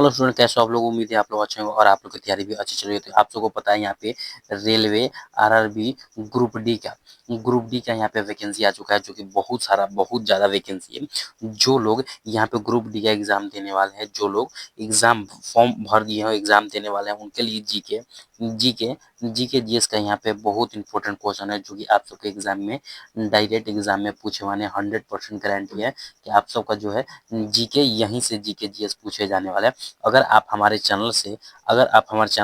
Hello student, कैसे हो आप लोग। उम्मीद है आप लोग अच्छे होंगे और आप लोग की तैयारी भी अच्छी चल रही है। तो आप सबको पता है यहाँ पे रेलवे आरआरबी ग्रुप डी का यहाँ पे वैकेंसी आ चुका है, जो कि बहुत ज़्यादा वैकेंसी है। जो लोग यहाँ पे ग्रुप डी का एग्जाम देने वाले हैं, जो लोग एग्जाम फॉर्म भर दिए हैं, एग्जाम देने वाले हैं, उनके लिए जीके जीके जीएस का यहाँ पे बहुत इंपॉर्टेंट क्वेश्चन है, जो कि आप सबके एग्जाम में डायरेक्ट एग्जाम में पूछे वाले 100% गारंटी है कि आप सबका जो है जीके यहीं से जीके जीएस पूछे जाने वाले हैं। अगर आप हमारे चैनल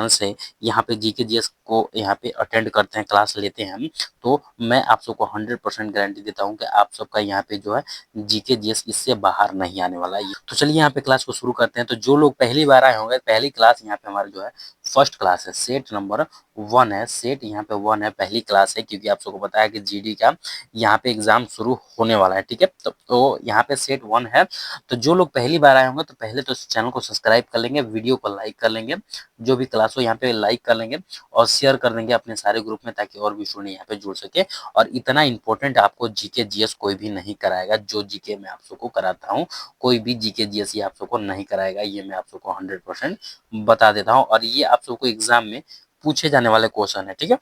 से यहाँ पे जीके जीएस को यहाँ पे अटेंड करते हैं, क्लास लेते हैं, तो मैं आप सबको 100% गारंटी देता हूँ कि आप सबका यहाँ पे जो है जीके जीएस इससे बाहर नहीं आने वाला है। तो चलिए यहाँ पे क्लास को शुरू करते हैं। तो जो लोग पहली बार आए होंगे, पहली क्लास यहाँ पे हमारा जो है फर्स्ट क्लास है, सेट नंबर 1 है, सेट यहाँ पे 1 है, पहली क्लास है, क्योंकि आप सबको पता है कि जीडी का यहाँ पे एग्जाम शुरू होने वाला है। ठीक है, तो यहाँ पे सेट 1 है। तो जो लोग पहली बार आए होंगे, तो पहले तो इस चैनल को सब्सक्राइब कर लेंगे, वीडियो को लाइक कर लेंगे, जो भी क्लास हो यहाँ पे लाइक कर लेंगे और शेयर कर देंगे अपने सारे ग्रुप में, ताकि और भी स्टूडेंट यहाँ पे जुड़ सके। और इतना इंपॉर्टेंट आपको जीके जीएस कोई भी नहीं कराएगा, जो जीके मैं आप सबको कराता हूँ, कोई भी जीके जीएस ये आप सबको नहीं कराएगा, ये मैं आप सबको 100% बता देता हूँ। और ये आप सबको एग्जाम में पूछे जाने वाले क्वेश्चन है। ठीक है,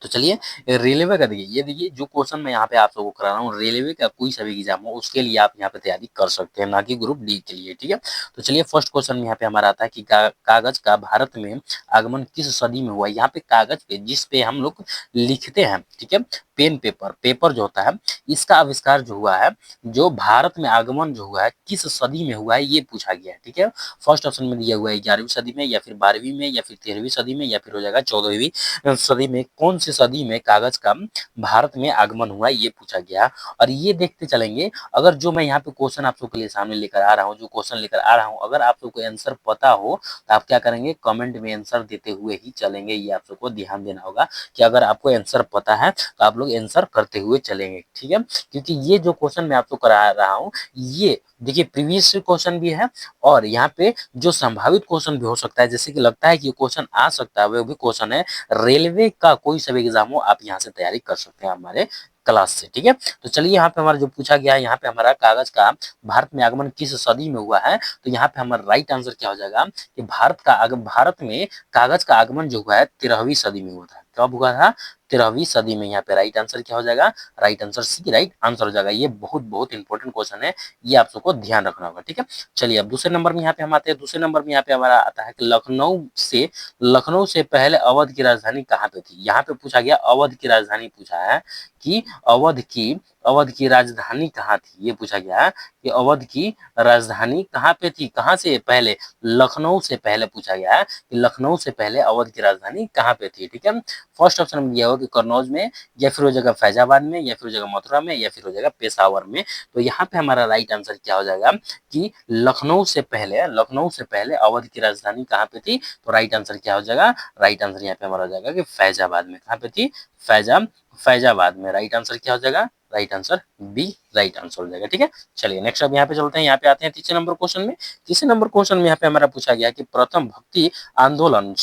तो चलिए रेलवे का देखिए, ये देखिए जो क्वेश्चन मैं यहाँ पे आप सबको करा रहा हूँ, रेलवे का कोई सा भी एग्जाम हो उसके लिए आप यहाँ पे तैयारी कर सकते हैं, ना कि ग्रुप डी के लिए। ठीक है, तो चलिए फर्स्ट क्वेश्चन में यहाँ पे हमारा आता है कि कागज का भारत में आगमन किस सदी में हुआ। यहाँ पे कागज पे जिस पे हम लोग लिखते हैं, ठीक है, पेन पेपर जो होता है, इसका आविष्कार जो हुआ है, जो भारत में आगमन जो हुआ है, किस सदी में हुआ है, ये पूछा गया है। ठीक है, फर्स्ट ऑप्शन में दिया हुआ है 11वीं सदी में, या फिर 12वीं में, या फिर 13वीं सदी में, या फिर हो जाएगा 14वीं सदी में। कौन सी सदी में कागज का भारत में आगमन हुआ, ये पूछा गया। और ये देखते चलेंगे, अगर जो मैं यहाँ पे क्वेश्चन आप सबके लिए सामने लेकर आ रहा हूँ, जो क्वेश्चन लेकर आ रहा हूँ, अगर आप सबको आंसर पता हो तो आप क्या करेंगे, कमेंट में आंसर देते हुए ही चलेंगे। ये आप सबको ध्यान देना होगा कि अगर आपको आंसर पता है तो आप लोग आंसर करते हुए चलेंगे। ठीक है, क्योंकि ये जो क्वेश्चन मैं आपको करा रहा हूँ, ये देखिए प्रीवियस क्वेश्चन भी है और यहाँ पे जो संभावित क्वेश्चन भी हो सकता है, जैसे कि लगता है कि क्वेश्चन आ सकता है, वो भी क्वेश्चन है। रेलवे का कोई सा भी एग्जाम हो, आप यहाँ से तैयारी कर सकते हैं हमारे क्लास से। ठीक है, तो चलिए यहाँ पे हमारा जो पूछा गया है, यहाँ पे हमारा कागज का भारत में आगमन किस सदी में हुआ है, तो यहाँ पे हमारा राइट आंसर क्या हो जाएगा कि भारत में कागज का आगमन जो हुआ है 13वीं सदी में हुआ था। कब हुआ था, 13वीं सदी में। यहाँ पे राइट आंसर क्या हो जाएगा, right answer C right answer हो जाएगा। ये बहुत बहुत इंपॉर्टेंट क्वेश्चन है, ये आप सबको ध्यान रखना होगा। ठीक है, चलिए अब दूसरे नंबर में यहाँ पे हम आते हैं। दूसरे नंबर में यहाँ पे हमारा आता है कि लखनऊ से पहले अवध की राजधानी कहाँ पे थी। यहाँ पे पूछा गया अवध की राजधानी पूछा है कि अवध की राजधानी कहाँ थी, ये पूछा गया है कि अवध की राजधानी कहाँ पे थी, कहाँ से पहले, लखनऊ से पहले पूछा गया है कि लखनऊ से पहले अवध की राजधानी कहाँ पे थी। ठीक है, फर्स्ट ऑप्शन में दिया होगा कि कन्नौज में, या फिर हो जाएगा फैजाबाद में, या फिर हो जाएगा मथुरा में, या फिर हो जाएगा पेशावर में। तो यहाँ पे हमारा राइट आंसर क्या हो जाएगा कि लखनऊ से पहले अवध की राजधानी कहाँ पे थी। तो राइट आंसर क्या हो जाएगा, राइट आंसर यहाँ पे हमारा हो जाएगा कि फैजाबाद में। कहाँ पे थी, फैजाबाद में। राइट आंसर क्या हो जाएगा, right answer B right answer हो जाएगा। ठीक है, चलिए नेक्स्ट अब यहाँ पे चलते हैं। यहाँ पे आते हैं तीसरे नंबर क्वेश्चन में। तीसरे नंबर क्वेश्चन में यहाँ पे हमारा पूछा गया कि प्रथम भक्ति आंदोलन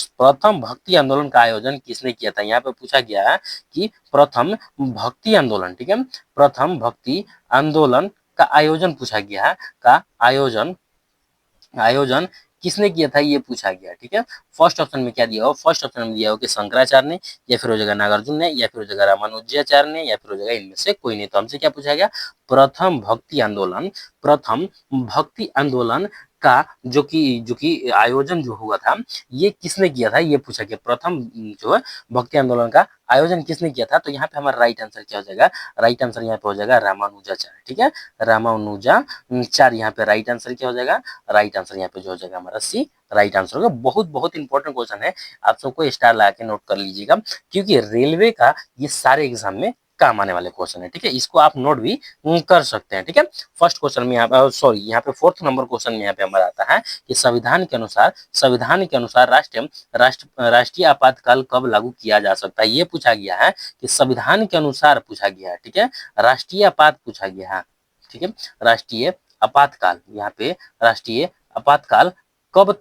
का आयोजन किसने किया था। यहाँ पे पूछा गया है कि प्रथम भक्ति आंदोलन, ठीक है, प्रथम भक्ति आंदोलन का आयोजन पूछा गया है, का आयोजन आयोजन किसने किया था, ये पूछा गया। ठीक है, फर्स्ट ऑप्शन में क्या दिया हो, फर्स्ट ऑप्शन में दिया हो कि शंकराचार्य ने, या फिर हो जाएगा नागार्जुन ने, या फिर हो जाएगा रामानुजाचार्य ने, या फिर हो जाएगा इनमें से कोई नहीं। तो हमसे क्या पूछा गया, प्रथम भक्ति आंदोलन का जो कि आयोजन जो हुआ था, ये किसने किया था, ये पूछा गया। प्रथम जो है भक्ति आंदोलन का आयोजन किसने किया था। तो यहाँ पे हमारा राइट आंसर क्या हो जाएगा, राइट आंसर यहाँ पे हो जाएगा रामानुजाचार्य। ठीक है, रामानुजाचार्य यहाँ पे राइट आंसर क्या हो जाएगा, राइट आंसर यहाँ पे जो हो जाएगा हमारा सी राइट आंसर होगा। बहुत बहुत इंपॉर्टेंट क्वेश्चन है, आप सबको स्टार लगा के नोट कर लीजिएगा, क्योंकि रेलवे का ये सारे एग्जाम में काम आने वाले क्वेश्चन है। ठीक है, इसको आप नोट भी कर सकते हैं। ठीक है, फर्स्ट क्वेश्चन में यहाँ पे फोर्थ नंबर क्वेश्चन में यहाँ पे हमारा आता है कि संविधान के अनुसार राष्ट्रीय आपातकाल कब लागू किया जा सकता है। ये पूछा गया है कि संविधान के अनुसार पूछा गया है। ठीक है, राष्ट्रीय आपात पूछा गया है। ठीक है, राष्ट्रीय आपातकाल, यहाँ पे राष्ट्रीय आपातकाल कब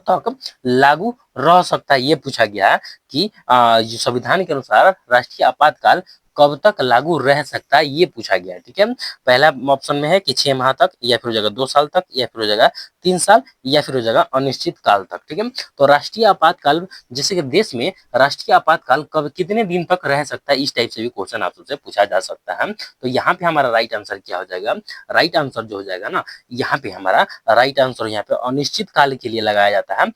तक लागू रह सकता है, ये पूछा गया है कि जो संविधान के अनुसार राष्ट्रीय आपातकाल कब तक लागू रह सकता है, ये पूछा गया है। ठीक है, पहला ऑप्शन में है कि 6 माह तक, या फिर हो जाएगा 2 साल तक, या फिर हो जाएगा 3 साल या फिर हो जाएगा अनिश्चित काल तक। ठीक है, तो राष्ट्रीय आपातकाल, जैसे कि देश में राष्ट्रीय आपातकाल कब कितने दिन तक रह सकता है, इस टाइप से भी क्वेश्चन आपसे पूछा जा सकता है। तो यहाँ पे हमारा राइट आंसर क्या हो जाएगा, राइट आंसर जो हो जाएगा ना, यहाँ पे हमारा राइट आंसर यहाँ पे अनिश्चित काल के लिए लगाया जाता है,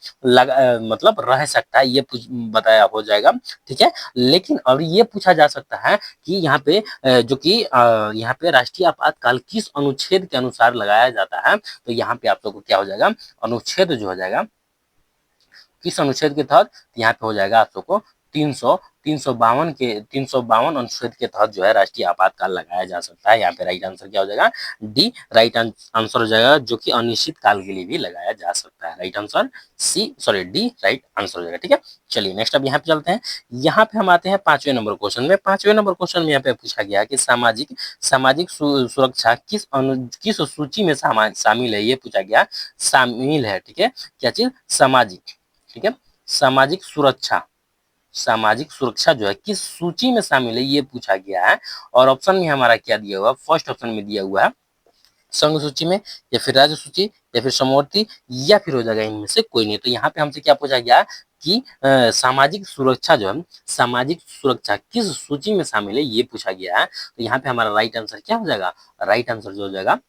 मतलब रह सकता है, ये बताया हो जाएगा। ठीक है, लेकिन अब ये पूछा जा सकता है कि यहाँ पे जो कि यहाँ पे राष्ट्रीय आपातकाल किस अनुच्छेद के अनुसार लगाया जाता है, तो यहाँ पे आप लोग को क्या हो जाएगा, अनुच्छेद जो हो जाएगा, किस अनुच्छेद के तहत, यहाँ पे हो जाएगा आप लोग को 352 अनुच्छेद के तहत जो है राष्ट्रीय आपातकाल लगाया जा सकता है। यहाँ पे राइट आंसर क्या हो जाएगा, डी राइट आंसर हो जाएगा, जो कि अनिश्चित काल के लिए भी लगाया जा सकता है। Right answer D right answer हो जाएगा। ठीक है, चलिए नेक्स्ट अब यहाँ पे चलते हैं। यहाँ पे हम आते हैं 5वें नंबर क्वेश्चन में। 5वें नंबर क्वेश्चन में यहाँ पे पूछा गया कि सामाजिक सुरक्षा किस सूची में शामिल है, ये पूछा गया, शामिल है। ठीक है, क्या चीज, सामाजिक, ठीक है, सामाजिक सुरक्षा जो है किस सूची में शामिल है, ये पूछा गया है। और ऑप्शन में हमारा क्या दिया हुआ, फर्स्ट ऑप्शन में दिया हुआ है संघ सूची में, या फिर राज्य सूची, या फिर समवर्ती, या फिर हो जाएगा इनमें से कोई नहीं। तो यहाँ पे हमसे क्या पूछा गया कि सामाजिक सुरक्षा जो है, सामाजिक सुरक्षा किस सूची में शामिल है, ये पूछा गया है। तो यहाँ पे हमारा राइट आंसर क्या हो जाएगा, राइट आंसर जो हो जाएगा,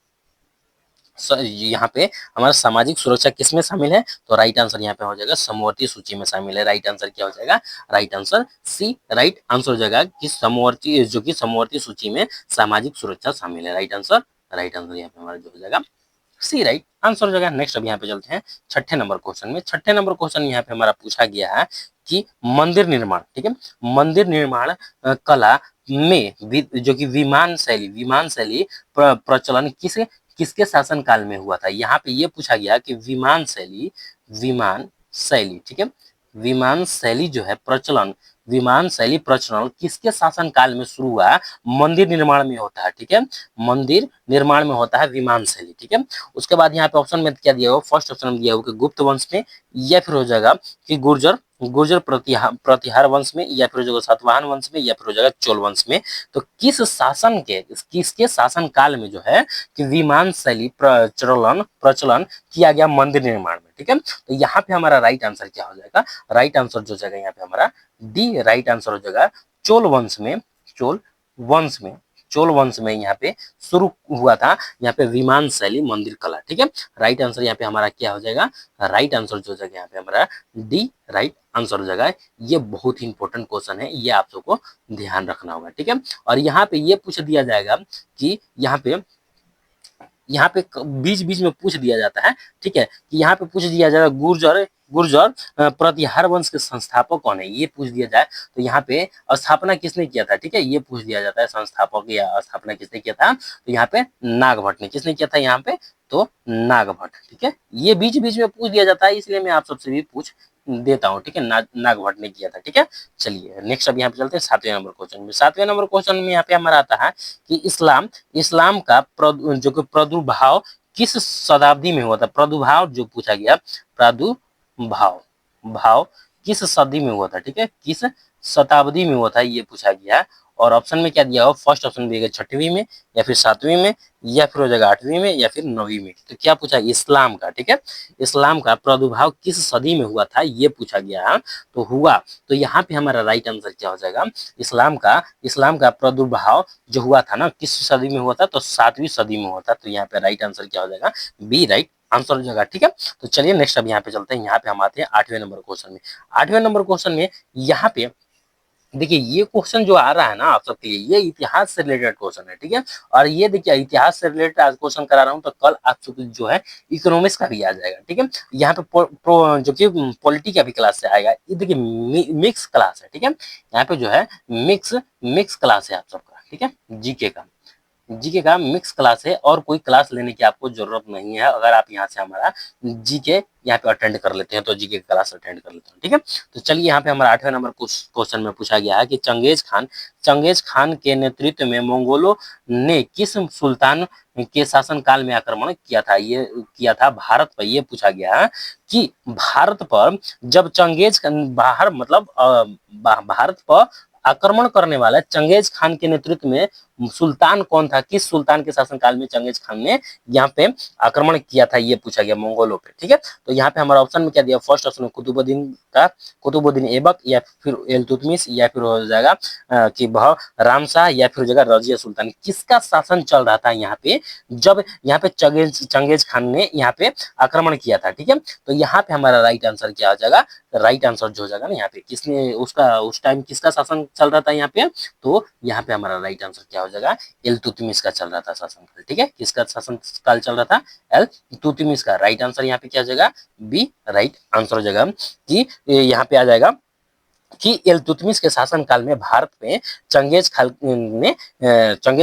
यहाँ पे हमारा सामाजिक सुरक्षा किस में शामिल है, तो राइट आंसर यहाँ पे हो जाएगा समवर्ती सूची में शामिल है। राइट आंसर क्या हो जाएगा, right answer C right answer हो जाएगा कि समवर्ती, जो कि समवर्ती सूची में सामाजिक सुरक्षा शामिल है। राइट आंसर यहाँ पे हमारा जो हो जाएगा सी राइट आंसर हो जाएगा। नेक्स्ट अब यहाँ पे चलते हैं 6ठे नंबर क्वेश्चन में। 6ठे नंबर क्वेश्चन यहाँ पे हमारा पूछा गया है कि मंदिर निर्माण, ठीक है, मंदिर निर्माण कला में जो कि विमान शैली प्रचलन किसके शासन काल में हुआ था। यहाँ पे ये पूछा गया कि विमान शैली, ठीक है, विमान शैली प्रचलन किसके शासन काल में शुरू हुआ, मंदिर निर्माण में होता है। ठीक है, मंदिर निर्माण में होता है विमान शैली। ठीक है, उसके बाद यहाँ पे ऑप्शन में क्या दिया हुआ, फर्स्ट ऑप्शन में दिया हुआ कि गुप्त वंश में, या फिर हो जाएगा कि गुर्जर प्रतिहार वंश में, या फिर हो जाएगा सातवाहन वंश में, या फिर हो जाएगा चोल वंश में। तो किसके शासन काल में जो है कि विमान शैली प्रचलन किया गया मंदिर निर्माण में। ठीक है, तो यहाँ पे हमारा राइट आंसर क्या हो जाएगा, राइट आंसर जो जाएगा यहाँ पे हमारा डी राइट आंसर हो जाएगा, चोल वंश में यहाँ पे शुरू हुआ था यहाँ पे विमान शैली मंदिर कला। ठीक है, राइट आंसर यहाँ पे हमारा क्या हो जाएगा, राइट आंसर जो जाएगा यहाँ पे हमारा डी राइट आंसर हो जाएगा। ये बहुत ही इंपॉर्टेंट क्वेश्चन है, ये आप सबको ध्यान रखना होगा। ठीक है, और यहाँ पे ये पूछ दिया जाएगा कि यहाँ पे बीच बीच में पूछ दिया जाता है, ठीक है, कि यहाँ पे पूछ दिया जाएगा गुर्जर प्रतिहार वंश के संस्थापक कौन है, ये पूछ दिया जाए तो यहाँ पे स्थापना किसने किया था। ठीक है, ये पूछ दिया जाता है संस्थापक या स्थापना किसने किया था, तो यहाँ पे नागभट्ट ने किसने किया था यहाँ पे, तो नागभट्ट। ठीक है, ये बीच बीच में पूछ दिया जाता है, इसलिए मैं आप सबसे भी पूछ देता हूँ। ठीक है, नागभट्ट ने किया था। ठीक है, चलिए नेक्स्ट अब यहाँ पे चलते हैं 7वें नंबर क्वेश्चन में। 7वें नंबर क्वेश्चन में यहाँ पे हमारा आता है कि इस्लाम का जो कि प्रादुर्भाव किस शताब्दी में हुआ था। प्रादुर्भाव जो पूछा गया, भाव किस सदी में हुआ था। ठीक है, किस शताब्दी में हुआ था, ये पूछा गया। और ऑप्शन में क्या दिया हो, फर्स्ट ऑप्शन दिया गया 6वीं में, या फिर 7वीं में, या फिर हो जाएगा 8वीं में, या फिर 9वीं में। तो क्या पूछा, इस्लाम का। ठीक है, इस्लाम का प्रादुर्भाव किस सदी में हुआ था, ये पूछा गया। तो हुआ, तो यहाँ पे हमारा राइट आंसर क्या हो जाएगा, इस्लाम का प्रादुर्भाव जो हुआ था ना, किस सदी में हुआ था, तो 7वीं सदी में हुआ था। तो यहाँ पे राइट आंसर क्या हो जाएगा, बी राइट आंसर हो जाएगा। ठीक है, तो चलिए नेक्स्ट अब यहाँ पे चलते हैं। यहाँ पे हम आते हैं 8वें नंबर क्वेश्चन में। 8वें नंबर क्वेश्चन में यहाँ पे देखिए, ये क्वेश्चन जो आ रहा है ना आप सबके लिए, ये इतिहास से रिलेटेड क्वेश्चन है। ठीक है, और ये देखिए इतिहास से रिलेटेड आज क्वेश्चन करा रहा हूँ, तो कल आप सबको जो है इकोनॉमिक्स का भी आ जाएगा। ठीक है, यहाँ पे जो कि पॉलिटी का भी क्लास से आएगा। ये देखिए मिक्स क्लास है। ठीक है, यहाँ पे जो है मिक्स क्लास है आप सबका। ठीक है, जीके का मिक्स क्लास है, और कोई क्लास लेने की आपको जरूरत नहीं है। अगर आप यहाँ से हमारा जीके यहाँ पे अटेंड कर लेते हैं, तो जीके क्लास अटेंड कर लेते हैं। ठीक है, तो चलिए यहाँ पे हमारा 8वें नंबर क्वेश्चन में पूछा गया है कि चंगेज खान के नेतृत्व में मंगोलों ने किस सुल्तान के शासन काल में आक्रमण किया था, ये किया था भारत पर। ये पूछा गया है कि भारत पर जब चंगेज भारत पर आक्रमण करने वाला चंगेज खान के नेतृत्व में सुल्तान कौन था, किस सुल्तान के शासनकाल में चंगेज खान ने यहाँ पे आक्रमण किया था, ये पूछा गया मंगोलों पे। ठीक है, तो यहाँ पे हमारा ऑप्शन में क्या दिया, फर्स्ट ऑप्शन में कुतुबुद्दीन ऐबक, या फिर इल्तुतमिश, या फिर हो जाएगा कि वह रामशाह, या फिर हो जाएगा रजिया सुल्तान। किसका शासन चल रहा था यहाँ पे जब यहाँ पे चंगेज खान ने यहाँ पे आक्रमण किया था। ठीक है, तो यहाँ पे हमारा राइट आंसर क्या हो जाएगा, राइट आंसर जो हो जाएगा ना, यहाँ पे किसने उसका उस टाइम किसका शासन चल रहा था यहाँ पे, तो यहाँ पे हमारा राइट आंसर क्या हो जाएगा, इल्तुतमिश का चल रहा था शासनकाल। ठीक है, किसका शासन काल चल रहा था, इल्तुतमिश का। राइट आंसर यहाँ पे क्या हो जाएगा, बी राइट आंसर हो जाएगा। कि यहाँ पे आ जाएगा कि इल्तुतमिश के शासनकाल में भारत में चंगेज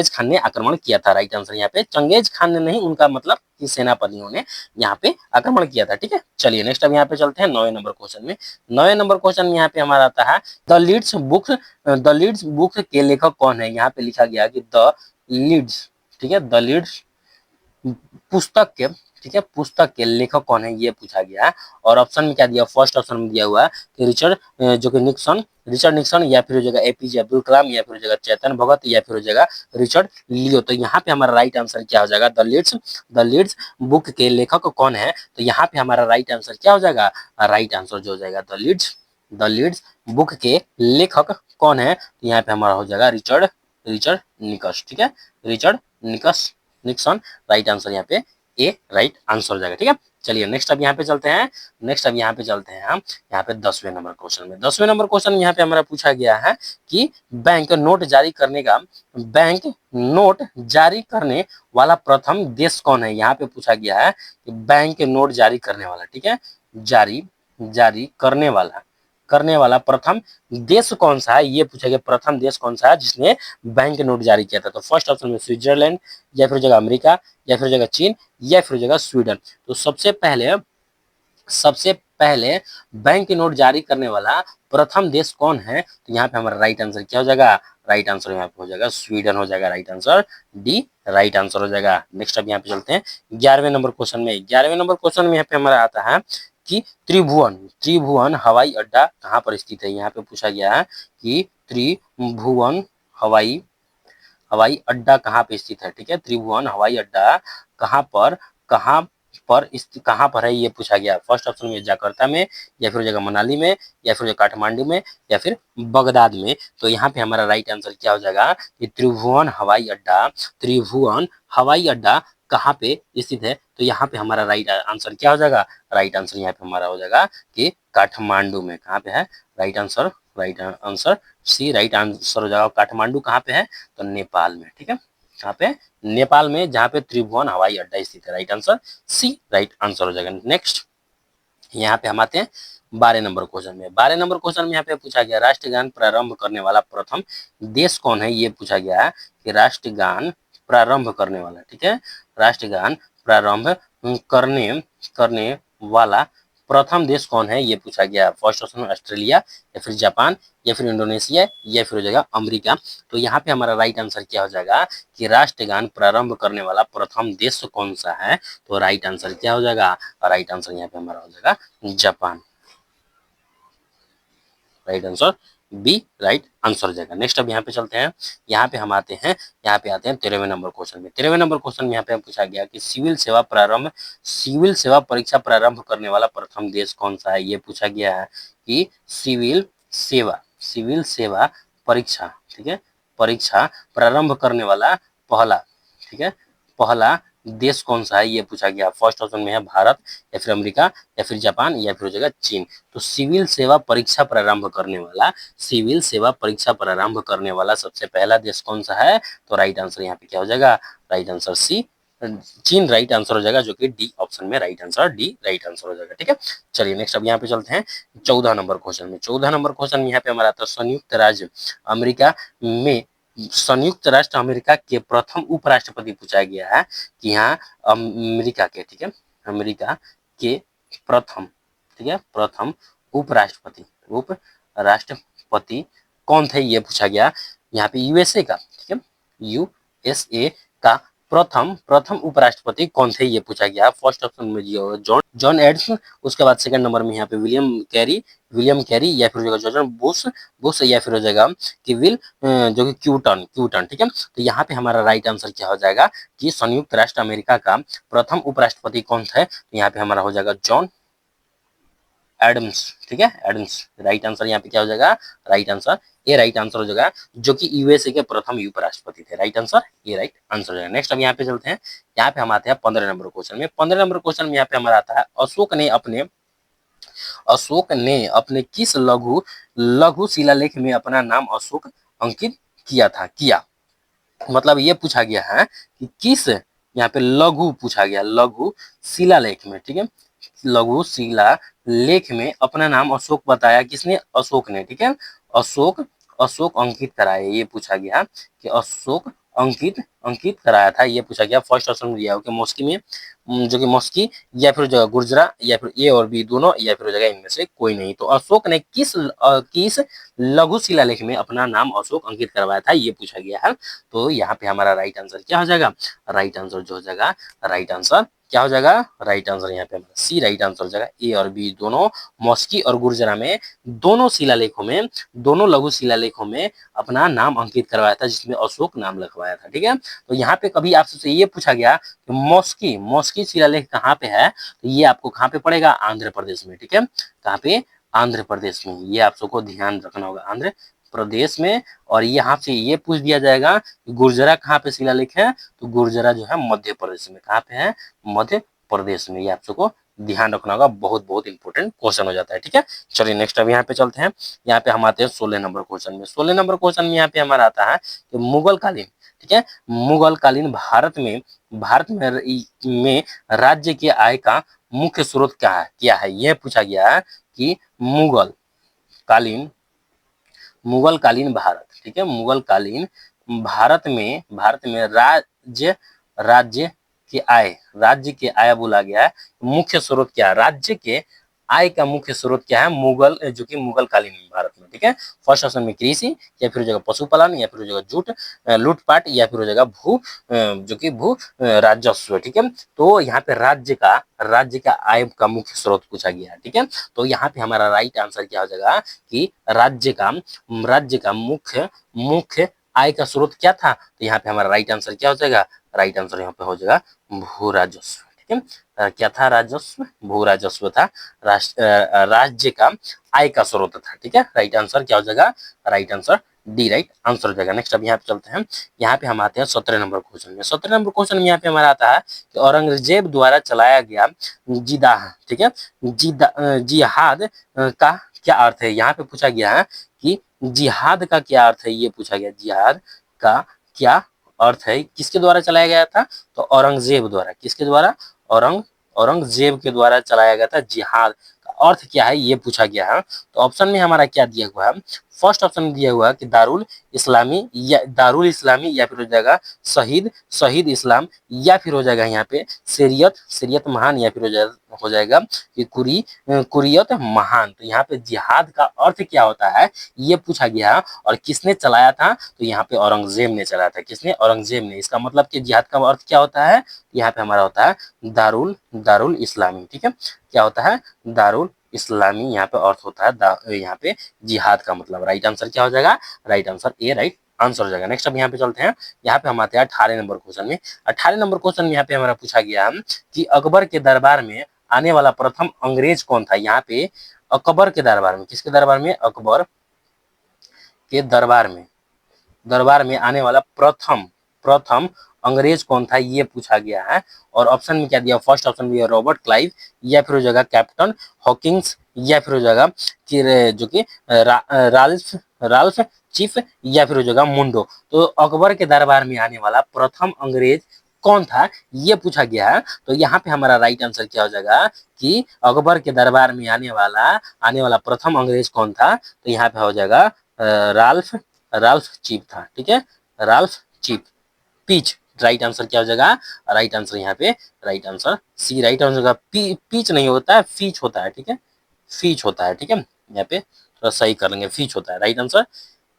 खान ने आक्रमण किया था। राइट आंसर यहाँ पे चंगेज खान ने नहीं, उनका मतलब कि सेनापतियों ने यहाँ पे आक्रमण किया था। ठीक है, चलिए नेक्स्ट अब यहाँ पे चलते हैं 9वें नंबर क्वेश्चन में। 9वें नंबर क्वेश्चन में यहाँ पे हमारा आता है द लीड्स बुक के लेखक कौन है। यहाँ पे लिखा गया कि द लीड्स, ठीक है, द लीड्स पुस्तक के, ठीक है, पुस्तक के लेखक कौन है, ये पूछा गया है। और ऑप्शन में क्या दिया, फर्स्ट ऑप्शन में दिया हुआ है कि रिचर्ड निक्सन, या फिर हो जाएगा एपीजे अब्दुल कलाम, या फिर हो जाएगा चेतन भगत, या फिर हो जाएगा रिचर्ड लियो। तो यहाँ पे हमारा राइट आंसर क्या हो जाएगा, द लीड्स बुक के लेखक कौन है। तो यहाँ पे हमारा राइट आंसर क्या हो जाएगा, राइट आंसर जो हो जाएगा द लीड्स बुक के लेखक कौन है, तो यहाँ पे हमारा हो जाएगा रिचर्ड निकस। ठीक है, रिचर्ड निक्सन राइट आंसर यहाँ पे ए राइट आंसर हो जाएगा। ठीक है, चलिए नेक्स्ट अब यहाँ पे चलते हैं। हम यहाँ पे 10वें नंबर क्वेश्चन में। 10वें नंबर क्वेश्चन में यहाँ पे हमारा पूछा गया है कि बैंक नोट जारी करने वाला प्रथम देश कौन है। यहाँ पे पूछा गया है कि बैंक नोट जारी करने वाला, ठीक है, जारी करने वाला प्रथम देश कौन सा है, ये पूछा गया। प्रथम देश कौन सा है जिसने बैंक नोट जारी किया था। तो फर्स्ट ऑप्शन में स्विट्जरलैंड, या फिर जगह अमेरिका, या फिर जगह चीन, या फिर जगह स्वीडन। तो सबसे पहले बैंक नोट जारी करने वाला प्रथम देश कौन है, तो यहाँ पे हमारा राइट आंसर क्या हो जाएगा, राइट आंसर यहाँ पे हो जाएगा स्वीडन हो जाएगा। Right answer D right answer हो जाएगा। नेक्स्ट अब यहाँ पे चलते हैं 11वें नंबर क्वेश्चन में। 11वें नंबर क्वेश्चन में यहाँ पे हमारा आता है कि त्रिभुवन हवाई अड्डा कहाँ पर स्थित है। यहाँ पे पूछा गया है कि त्रिभुवन हवाई अड्डा कहाँ पे स्थित है। ठीक है, त्रिभुवन हवाई अड्डा कहाँ पर है, ये पूछा गया। फर्स्ट ऑप्शन में जकार्ता में, या फिर जगह मनाली में, या फिर काठमांडू में, या फिर बगदाद में। तो यहाँ पे हमारा राइट आंसर क्या हो जाएगा कि त्रिभुवन हवाई अड्डा कहाँ पे स्थित है। तो यहाँ पे हमारा राइट आंसर क्या हो जाएगा, राइट आंसर यहाँ पे हमारा हो जाएगा कि काठमांडू में। कहाँ पे है, right answer C right answer हो जाएगा। काठमांडू कहाँ पे है, तो नेपाल में। ठीक है, कहाँ पे, नेपाल में, जहाँ पे त्रिभुवन हवाई अड्डा स्थित है। Right answer C right answer हो जाएगा। नेक्स्ट यहाँ पे हम आते हैं 12 नंबर क्वेश्चन में। 12 नंबर क्वेश्चन में यहाँ पे पूछा गया राष्ट्रगान प्रारंभ करने वाला प्रथम देश कौन है, ये पूछा गया है कि राष्ट्रगान प्रारंभ करने वाला, ठीक है, राष्ट्रगान प्रारंभ करने वाला प्रथम देश कौन है, ये पूछा गया। फर्स्ट ऑप्शन ऑस्ट्रेलिया, या फिर जापान, या फिर इंडोनेशिया, या फिर हो जाएगा अमेरिका। तो यहाँ पे हमारा राइट आंसर क्या हो जाएगा कि राष्ट्रगान प्रारंभ करने वाला प्रथम देश कौन सा है। तो राइट आंसर क्या हो जाएगा, राइट आंसर यहाँ पे हमारा हो जाएगा Japan. Right answer B right answer हो जाएगा। नेक्स्ट अब यहाँ पे चलते हैं। यहाँ पे आते हैं 13वें नंबर क्वेश्चन में। 13वें नंबर क्वेश्चन में यहाँ पे पूछा गया कि सिविल सेवा परीक्षा प्रारंभ करने वाला प्रथम देश कौन सा है। ये पूछा गया है कि सिविल सेवा परीक्षा, ठीक है, परीक्षा प्रारंभ करने वाला पहला, ठीक है, पहला देश कौन सा है, ये पूछा गया। फर्स्ट ऑप्शन में है भारत, या फिर अमेरिका, या फिर जापान, या फिर हो जाएगा चीन। तो सिविल सेवा परीक्षा प्रारंभ करने वाला सबसे पहला देश कौन सा है। तो राइट आंसर यहाँ पे क्या हो जाएगा, राइट आंसर सी चीन राइट आंसर हो जाएगा, जो कि डी ऑप्शन में right answer D right answer हो जाएगा। ठीक है, चलिए नेक्स्ट अब यहाँ पे चलते हैं 14 नंबर क्वेश्चन में। 14 नंबर क्वेश्चन में यहाँ पे हमारा आता है संयुक्त राष्ट्र अमेरिका के प्रथम उपराष्ट्रपति पूछा गया है कि यहाँ अमेरिका के, ठीक है, अमेरिका के प्रथम, ठीक है, प्रथम उपराष्ट्रपति कौन थे, ये पूछा गया। यहाँ पे यूएसए का, ठीक है, यूएसए का प्रथम प्रथम उपराष्ट्रपति कौन थे ये पूछा गया। फर्स्ट ऑप्शन में दिया होगा जॉन जॉन एड्स। उसके बाद सेकंड नंबर में यहाँ पे विलियम कैरी या फिर हो जाएगा जॉर्ज बुश बुश या फिर हो जाएगा कि जो कि क्यूटन क्यूटन। ठीक है, तो यहाँ पे हमारा राइट आंसर क्या हो जाएगा कि संयुक्त राष्ट्र अमेरिका का प्रथम उपराष्ट्रपति कौन थे। तो यहाँ पे हमारा हो जाएगा जॉन एडम्स। ठीक है, एडम्स राइट आंसर यहाँ पे क्या हो जाएगा, राइट आंसर ये राइट आंसर हो जाएगा, जो कि यूएसए के प्रथम उपराष्ट्रपति थे। राइट आंसर ये राइट आंसर हो जाएगा। नेक्स्ट अब यहाँ पे चलते हैं, यहाँ पे हम आते हैं 15 नंबर क्वेश्चन में। 15 नंबर क्वेश्चन में यहाँ पे हमारा आता है अशोक ने अपने किस लघु लघु शिलालेख में अपना नाम अशोक अंकित किया था। किया मतलब ये पूछा गया है कि किस, यहाँ पे लघु पूछा गया, लघु शिलालेख में। ठीक है, लघु शिला लेख में अपना नाम अशोक बताया किसने, अशोक ने। ठीक है, अशोक अशोक अंकित कराया, ये पूछा गया कि अशोक अंकित अंकित कराया था, ये पूछा गया। फर्स्ट ऑप्शन दिया हो कि मॉस्की में, जो कि मॉस्की या फिर जगह गुर्जरा या फिर ए और बी दोनों या फिर जगह इनमें से कोई नहीं। तो अशोक ने किस लघु शिलालेख में अपना नाम अशोक अंकित करवाया था, ये पूछा गया है। तो यहाँ पे हमारा राइट आंसर क्या हो जाएगा, राइट आंसर जो हो जाएगा, राइट आंसर क्या हो जाएगा, राइट आंसर यहाँ पे हमारा सी राइट आंसर हो जाएगा। ए और बी दोनों मॉस्की और गुर्जरा में दोनों शिलालेखों में, दोनों लघु शिलालेखों में अपना नाम अंकित करवाया था, जिसमें अशोक नाम लिखवाया था। ठीक है, तो यहाँ पे कभी आपसे ये पूछा गया कि मॉस्की मॉस्की शिलालेख कहाँ पे है, तो ये आपको कहाँ पे पड़ेगा, आंध्र प्रदेश में। ठीक है, कहाँ पे, आंध्र प्रदेश में। ये आप सबको ध्यान रखना होगा, आंध्र प्रदेश में। और यहाँ से ये पूछ दिया जाएगा कि गुर्जरा कहाँ पे शिलालेख है, तो गुर्जरा जो है मध्य प्रदेश में। कहाँ पे है, मध्य प्रदेश में। ये आप सबको ध्यान रखना होगा, बहुत बहुत इंपॉर्टेंट क्वेश्चन हो जाता है। ठीक है, चलिए नेक्स्ट अब यहाँ पे चलते हैं। यहाँ पे हम आते हैं 16 नंबर क्वेश्चन में। 16 नंबर क्वेश्चन में यहाँ पे हमारा आता है कि मुगल कालीन, ठीक है, मुगल कालीन भारत में राज्य के आय का मुख्य स्रोत क्या है, यह पूछा गया है कि कालीन मुगल कालीन भारत, ठीक है, मुगल कालीन भारत में राज्य राज्य के आय बोला गया है। मुख्य स्रोत क्या है, राज्य के आय का मुख्य स्रोत क्या है, जो कि मुगल कालीन भारत में। ठीक है, फर्स्ट ऑप्शन में कृषि या फिर हो जाएगा पशुपालन या फिर हो जाएगा लूटपाट या फिर हो जाएगा जो कि भू राजस्व। ठीक है, तो यहाँ पे राज्य का आय का मुख्य स्रोत पूछा गया है। ठीक है, तो यहाँ पे हमारा राइट आंसर क्या हो जाएगा कि राज्य का मुख्य मुख्य आय का स्रोत क्या था। तो यहाँ पे हमारा राइट आंसर क्या हो जाएगा, राइट आंसर यहाँ पे हो जाएगा भू राजस्व। ठीक है, क्या था, राजस्व, भू राजस्व था, राज्य का आय का स्रोत था। ठीक है, राइट आंसर क्या हो जाएगा, right answer D right answer हो जाएगा। नेक्स्ट अब यहाँ पे चलते हैं, यहाँ पे हम आते हैं 17 नंबर क्वेश्चन में। 17 नंबर क्वेश्चन में यहाँ पे हमारा आता है कि औरंगजेब द्वारा चलाया गया जिदाह, ठीक है, जिहाद का क्या अर्थ है। यहाँ पे पूछा गया है कि जिहाद का क्या अर्थ है, ये पूछा गया, जिहाद का क्या अर्थ है, किसके द्वारा चलाया गया था, तो औरंगजेब द्वारा। किसके द्वारा, औरंगजेब के द्वारा चलाया गया था। जिहाद का अर्थ क्या है, ये पूछा गया है। तो ऑप्शन में हमारा क्या दिया हुआ है, फर्स्ट ऑप्शन में दिया हुआ है कि दारुल इस्लामी या फिर हो जाएगा शहीद इस्लाम या फिर हो जाएगा यहाँ पे शरीयत महान या फिर हो जाएगा कि कुरियत महान। तो यहाँ पे जिहाद का अर्थ क्या होता है, ये पूछा गया है। और किसने चलाया था, तो यहाँ पे औरंगजेब ने चलाया था। किसने, औरंगजेब ने। इसका मतलब कि जिहाद का अर्थ क्या होता है, यहाँ पे हमारा होता है दारुल इस्लामी। ठीक है, क्या होता है, दारुल इस्लामी यहाँ पे अर्थ होता है, यहाँ पे जिहाद का मतलब। राइट आंसर क्या हो जाएगा, right answer A right answer हो जाएगा। नेक्स्ट अब यहाँ पे चलते हैं, यहाँ पे हम आते हैं 18 नंबर क्वेश्चन में। 18 नंबर क्वेश्चन में यहाँ पे हमारा पूछा गया कि अकबर के दरबार में आने वाला प्रथम अंग्रेज कौन था। यहाँ पे अकबर के दरबार में, किसके दरबार में, अकबर के दरबार में आने वाला प्रथम प्रथम अंग्रेज कौन था, ये पूछा गया है। और ऑप्शन में क्या दिया, फर्स्ट ऑप्शन में रॉबर्ट क्लाइव या फिर हो जाएगा कैप्टन हॉकिंग्स या फिर हो जाएगा कि जो कि राल्फ चीफ या फिर हो जाएगा मुंडो। तो अकबर के दरबार में आने वाला प्रथम अंग्रेज कौन था, ये पूछा गया है। तो यहाँ पे हमारा राइट आंसर क्या हो जाएगा कि अकबर के दरबार में आने वाला प्रथम अंग्रेज कौन था, तो यहाँ पे हो जाएगा राल्फ राल्फ चीफ था। ठीक है, Ralph chief peach. Right answer क्या हो जाएगा, राइट आंसर यहाँ पे right answer C right answer का पीच नहीं होता है, फीच होता है। ठीक है, फीच होता है। ठीक है, यहाँ पे थोड़ा सही कर लेंगे, फीच होता है। Right answer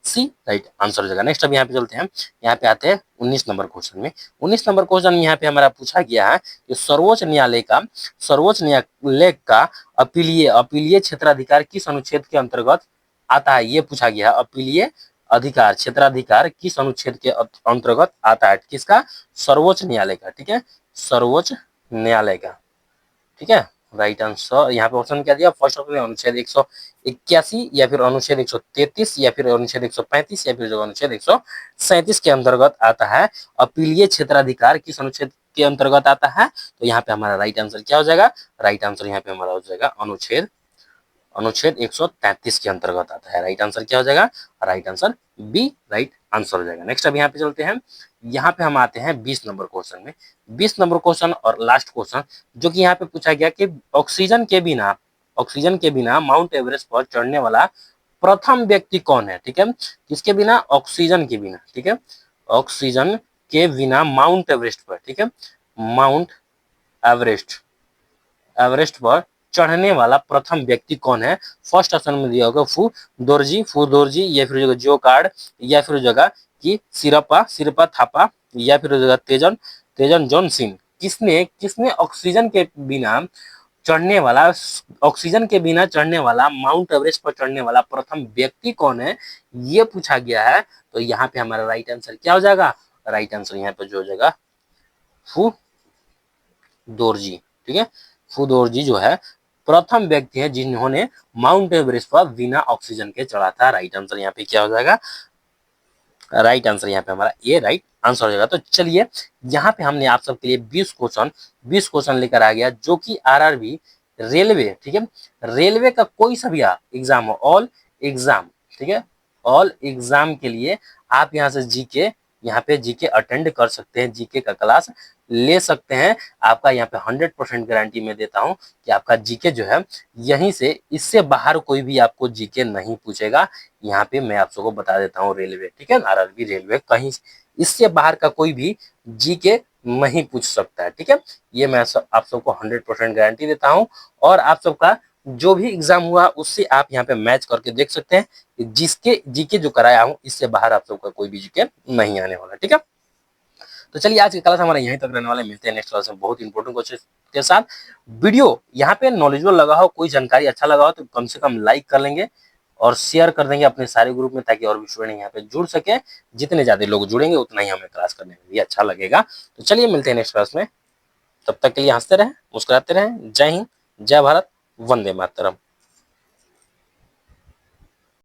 C right answer हो जाएगा। नेक्स्ट अब यहाँ पे चलते हैं, यहाँ पे आते हैं 19 नंबर क्वेश्चन में। 19 नंबर क्वेश्चन यहाँ पे हमारा पूछा गया है कि सर्वोच्च न्यायालय का अपीलीय क्षेत्राधिकार किस अनुच्छेद के अंतर्गत आता है, ये पूछा गया है। अपीलीय अधिकार क्षेत्राधिकार किस अनुच्छेद के अंतर्गत आता है, किसका, सर्वोच्च न्यायालय का, ठीक है, सर्वोच्च न्यायालय का, ठीक है। राइट आंसर यहाँ पे ऑप्शन क्या दिया, फर्स्ट ऑप्शन अनुच्छेद 181 या फिर अनुच्छेद 133 या फिर अनुच्छेद 135 या फिर जो अनुच्छेद 137 के अंतर्गत आता है। अपीलीय क्षेत्राधिकार किस अनुच्छेद के अंतर्गत आता है, तो यहाँ पे हमारा राइट आंसर क्या हो जाएगा, राइट आंसर यहाँ पे हमारा हो जाएगा अनुच्छेद 133 के अंतर्गत आता है। राइट आंसर क्या हो जाएगा, right answer B right answer हो जाएगा। नेक्स्ट अब यहाँ पे चलते हैं, यहाँ पे हम आते हैं 20 नंबर क्वेश्चन में। 20 नंबर क्वेश्चन और लास्ट क्वेश्चन जो कि यहाँ पे पूछा गया कि ऑक्सीजन के बिना माउंट एवरेस्ट पर चढ़ने वाला प्रथम व्यक्ति कौन है, ठीक है, किसके बिना, ऑक्सीजन के बिना, ठीक है, ऑक्सीजन के बिना माउंट एवरेस्ट पर, ठीक है, माउंट एवरेस्ट पर चढ़ने वाला प्रथम व्यक्ति कौन है। फर्स्ट ऑप्शन में दिया होगा फू दोरजी या फिर जो कार्ड या फिर जगह की सिरपा थापा या फिर जगह तेजन जॉन सिंह। किसने ऑक्सीजन के बिना चढ़ने वाला माउंट एवरेस्ट पर चढ़ने वाला प्रथम व्यक्ति कौन है, ये पूछा गया है। तो यहाँ पे हमारा राइट आंसर क्या हो जाएगा, राइट आंसर यहाँ पे जो हो जाएगा फू दोरजी, ठीक है, फू दोरजी जो है प्रथम व्यक्ति है जिन्होंने माउंट एवरेस्ट पर बिना ऑक्सीजन के चढ़ा था। राइट आंसर यहाँ पे क्या हो जाएगा, राइट आंसर यहाँ पे हमारा ए राइट आंसर हो जाएगा। तो चलिए यहाँ पे हमने आप सबके लिए 20 क्वेश्चन लेकर आ गया जो कि आरआरबी रेलवे, ठीक है, रेलवे का कोई सा भी एग्जाम हो, ऑल एग्जाम, ठीक है, ऑल एग्जाम के लिए आप यहाँ से जीके अटेंड कर सकते हैं, जीके का क्लास ले सकते हैं। आपका यहाँ पे 100% गारंटी में देता हूँ कि आपका जीके जो है यहीं से, इससे बाहर कोई भी आपको जीके नहीं पूछेगा। यहाँ पे मैं आप सबको बता देता हूँ, रेलवे, ठीक है, आरआरबी रेलवे कहीं इससे बाहर का कोई भी जीके नहीं पूछ सकता है, ठीक है। ये मैं आप सबको 100% गारंटी देता हूँ। और आप सबका जो भी एग्जाम हुआ उससे आप यहाँ पे मैच करके देख सकते हैं, जिसके जीके जो कराया हूँ इससे बाहर आप सबका कोई भी जीके नहीं आने वाला, ठीक है। तो चलिए आज की क्लास हमारा यहीं तक रहने वाला है, मिलते हैं नेक्स्ट क्लास में बहुत इंपॉर्टेंट क्वेश्चन के साथ। वीडियो यहाँ पे नॉलेजेबल लगा हो, कोई जानकारी अच्छा लगा हो तो कम से कम लाइक कर लेंगे और शेयर कर देंगे अपने सारे ग्रुप में, ताकि और भी स्टूडेंट यहाँ पे जुड़ सके। जितने ज्यादा लोग जुड़ेंगे उतना ही हमें क्लास करने में भी अच्छा लगेगा। तो चलिए मिलते हैं नेक्स्ट क्लास में, तब तक के लिए हंसते रहें, मुस्कुराते रहें। जय हिंद, जय भारत, वंदे मातरम।